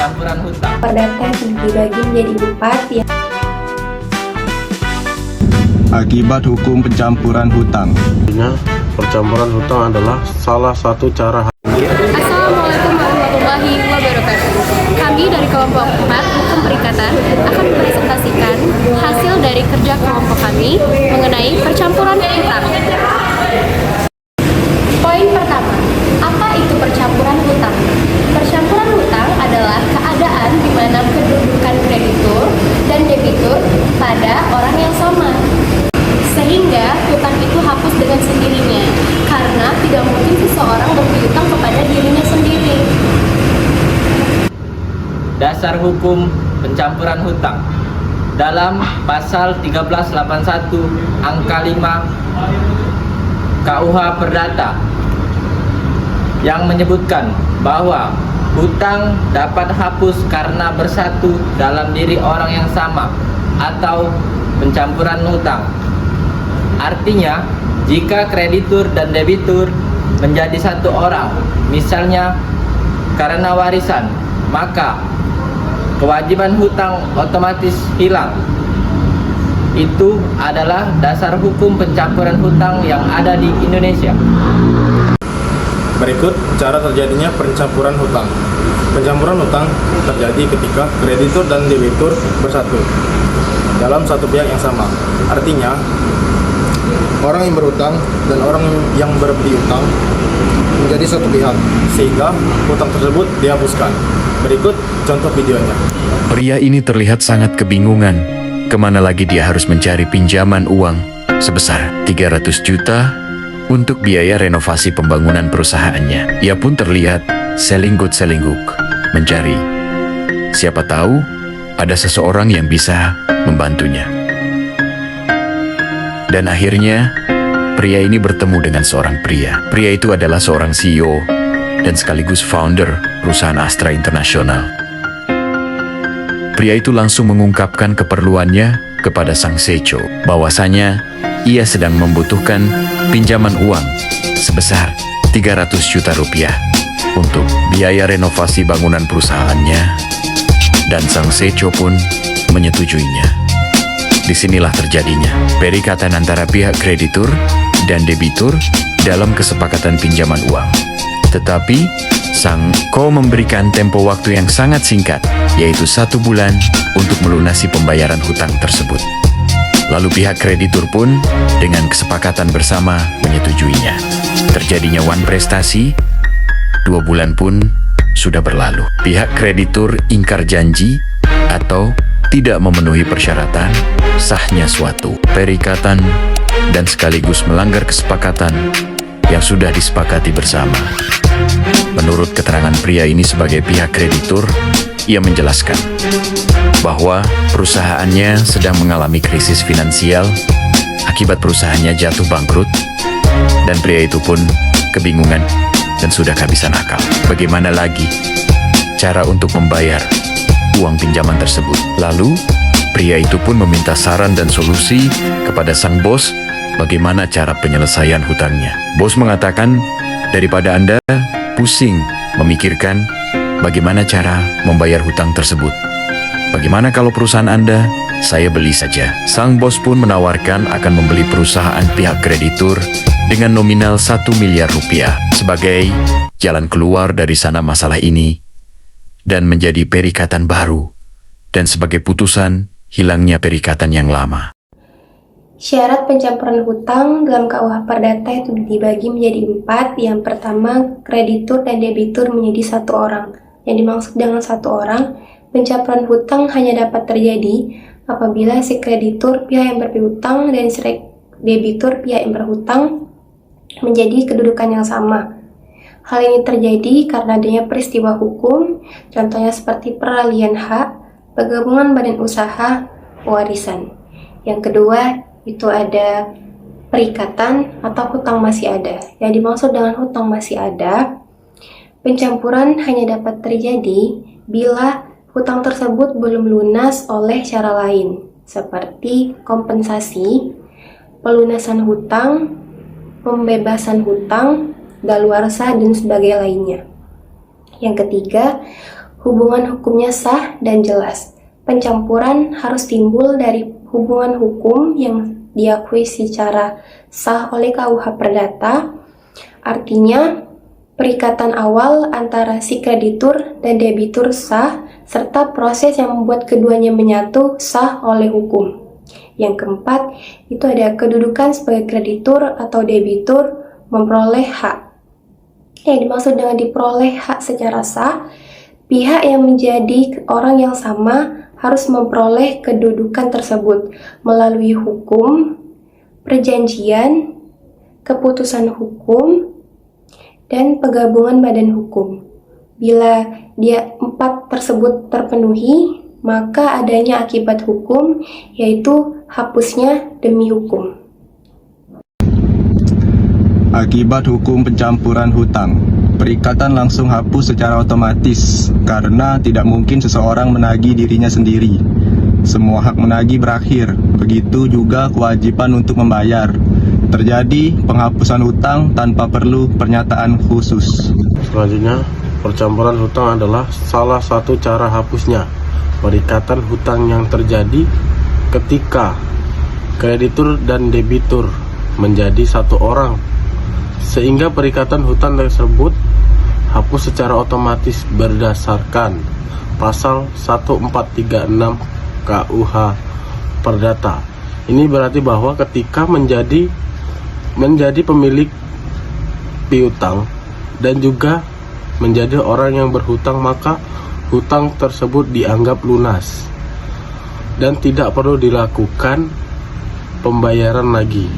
pencampuran hutang. Perdata dibagi menjadi 4 yang Akibat hukum pencampuran hutang. Pencampuran hutang adalah salah satu cara. Assalamualaikum warahmatullahi wabarakatuh. Kami dari kelompok 4 Hukum Perikatan akan mempresentasikan hasil dari kerja kelompok kami mengenai percampuran hutang. Poin pertama, apa itu percampuran hutang? Percampuran hutang adalah keadaan di mana kedudukan kreditur dan debitur pada orang yang sama, sehingga hutang itu hapus dengan sendirinya, karena tidak mungkin seseorang berpiutang kepada dirinya sendiri. Dasar hukum pencampuran hutang dalam pasal 1381 angka 5 KUH Perdata yang menyebutkan bahwa hutang dapat hapus karena bersatu dalam diri orang yang sama atau pencampuran hutang. Artinya, jika kreditur dan debitur menjadi satu orang, misalnya karena warisan, maka kewajiban hutang otomatis hilang. Itu adalah dasar hukum pencampuran hutang yang ada di Indonesia. Berikut cara terjadinya pencampuran hutang. Pencampuran hutang terjadi ketika kreditur dan debitur bersatu dalam satu pihak yang sama. Artinya, orang yang berhutang dan orang yang berpiutang menjadi satu pihak, sehingga hutang tersebut dihapuskan. Berikut contoh videonya. Pria ini terlihat sangat kebingungan. Kemana lagi dia harus mencari pinjaman uang sebesar 300 juta untuk biaya renovasi pembangunan perusahaannya. Ia pun terlihat selingguk mencari. Siapa tahu ada seseorang yang bisa membantunya. Dan akhirnya, pria ini bertemu dengan seorang pria. Pria itu adalah seorang CEO dan sekaligus founder perusahaan Astra International. Pria itu langsung mengungkapkan keperluannya kepada sang CEO, bahwasanya ia sedang membutuhkan pinjaman uang sebesar 300 juta rupiah untuk biaya renovasi bangunan perusahaannya, dan sang CEO pun menyetujuinya. Disinilah terjadinya perikatan antara pihak kreditur dan debitur dalam kesepakatan pinjaman uang. Tetapi, sang CEO memberikan tempo waktu yang sangat singkat, yaitu 1 bulan untuk melunasi pembayaran hutang tersebut. Lalu pihak kreditur pun dengan kesepakatan bersama menyetujuinya. Terjadinya wan prestasi, 2 bulan pun sudah berlalu. Pihak kreditur ingkar janji atau tidak memenuhi persyaratan sahnya suatu perikatan dan sekaligus melanggar kesepakatan yang sudah disepakati bersama. Menurut keterangan pria ini sebagai pihak kreditur, ia menjelaskan bahwa perusahaannya sedang mengalami krisis finansial akibat perusahaannya jatuh bangkrut, dan pria itu pun kebingungan dan sudah kehabisan akal. Bagaimana lagi cara untuk membayar uang pinjaman tersebut? Lalu, pria itu pun meminta saran dan solusi kepada sang bos bagaimana cara penyelesaian hutangnya. Bos mengatakan, daripada Anda pusing memikirkan bagaimana cara membayar hutang tersebut, bagaimana kalau perusahaan Anda saya beli saja. Sang bos pun menawarkan akan membeli perusahaan pihak kreditur dengan nominal 1 miliar rupiah sebagai jalan keluar dari sana masalah ini dan menjadi perikatan baru, dan sebagai putusan hilangnya perikatan yang lama. Syarat pencampuran hutang dalam KUH Perdata itu dibagi menjadi 4. Yang pertama, kreditur dan debitur menjadi satu orang. Yang dimaksud dengan satu orang, pencampuran hutang hanya dapat terjadi apabila si kreditur pihak yang berpiutang dan si debitur pihak yang berhutang menjadi kedudukan yang sama. Hal ini terjadi karena adanya peristiwa hukum, contohnya seperti peralihan hak, penggabungan badan usaha, warisan. Yang kedua, itu ada perikatan atau hutang masih ada. Yang dimaksud dengan hutang masih ada, pencampuran hanya dapat terjadi bila hutang tersebut belum lunas oleh cara lain, seperti kompensasi, pelunasan hutang, pembebasan hutang, daluarsa, dan sebagainya lainnya. Yang ketiga, hubungan hukumnya sah dan jelas. Pencampuran harus timbul dari hubungan hukum yang diakui secara sah oleh KUH Perdata. Artinya, perikatan awal antara si kreditur dan debitur sah, serta proses yang membuat keduanya menyatu sah oleh hukum. Yang keempat, itu ada kedudukan sebagai kreditur atau debitur memperoleh hak. Yang dimaksud dengan diperoleh hak secara sah, pihak yang menjadi orang yang sama harus memperoleh kedudukan tersebut melalui hukum, perjanjian, keputusan hukum, dan penggabungan badan hukum. Bila dia 4 tersebut terpenuhi, maka adanya akibat hukum, yaitu hapusnya demi hukum. Akibat hukum pencampuran hutang, perikatan langsung hapus secara otomatis karena tidak mungkin seseorang menagih dirinya sendiri. Semua hak menagih berakhir, begitu juga kewajiban untuk membayar. Terjadi penghapusan hutang tanpa perlu pernyataan khusus. Selanjutnya, percampuran hutang adalah salah satu cara hapusnya perikatan hutang yang terjadi ketika kreditur dan debitur menjadi satu orang, sehingga perikatan hutang tersebut hapus secara otomatis berdasarkan pasal 1436 KUH Perdata. Ini berarti bahwa ketika menjadi pemilik piutang dan juga menjadi orang yang berhutang, maka hutang tersebut dianggap lunas dan tidak perlu dilakukan pembayaran lagi.